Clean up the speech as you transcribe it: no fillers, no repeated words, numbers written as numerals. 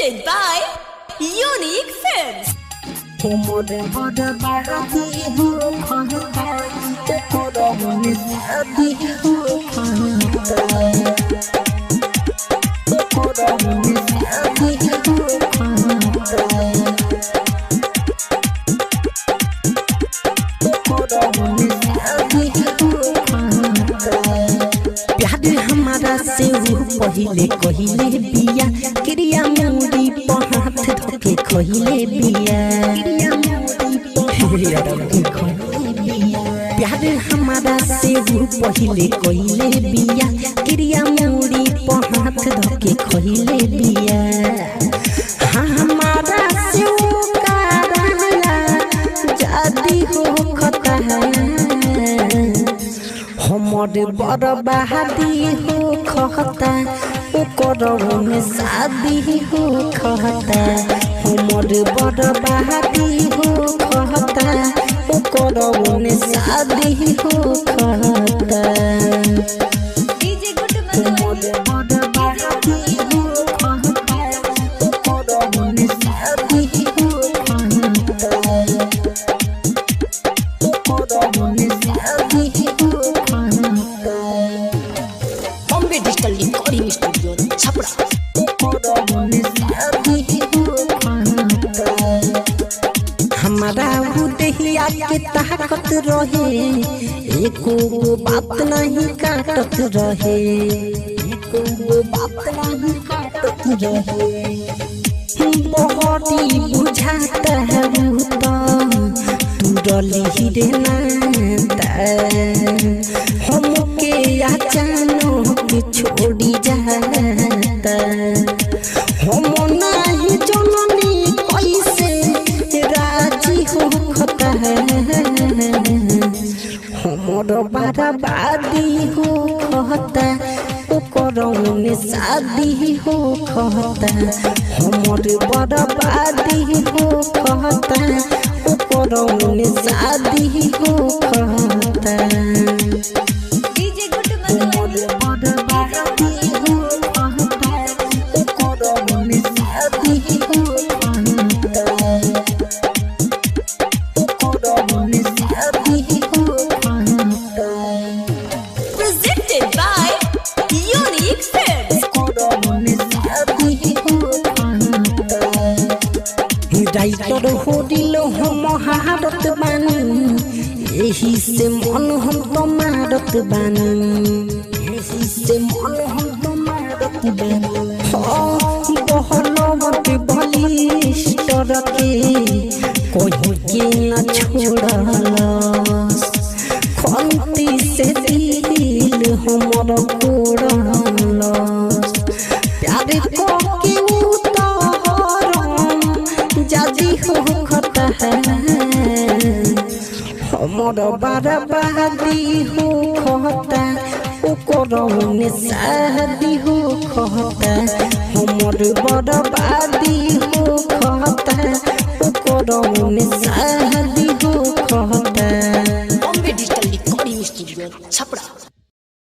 Presented by Unique Films. पहिले कहिले बिया क्रिया मुड़ी पहाथ धके कहिले बिया प्यार हमारा से पहिले कहिले बिया क्रिया मुड़ी पहाथ धके कहिले बिया हमारा से कराया जादी हो खता हमर बर्बादी हो खता में शादी हो खता हमर बर्बादी हो खता में शादी हो खता DJ Guttu Madhuri. Digital recording studio Chhapra हमारा देहिया के ताकत रहे एको बात नहीं काटत रहे एको बात नहीं काटत रहे बहुत ही बुझाता है तू डली ही रहना हमके अचानक छोड़ी जाता हम नहीं जननी कैसे राजी हो खता हमर बर्बादी हो खता में शादी हो खता हमर बर्बादी हो खता में शादी हो खता DJ Guttu Madhuri. Presented by Unique Films. Writer हो दिल हम हारत बानी यही से मन हम तो मारत बानी यही से मन हम तो मारत बानी बहनवत बलिष्ठर के कोई के न छोड़लस खंती से दिल हमर कोड़लस प्यार को के जादी हो खता है हमर बर्बादी हो खता में शादी हो खता हमर बर्बादी हो खता में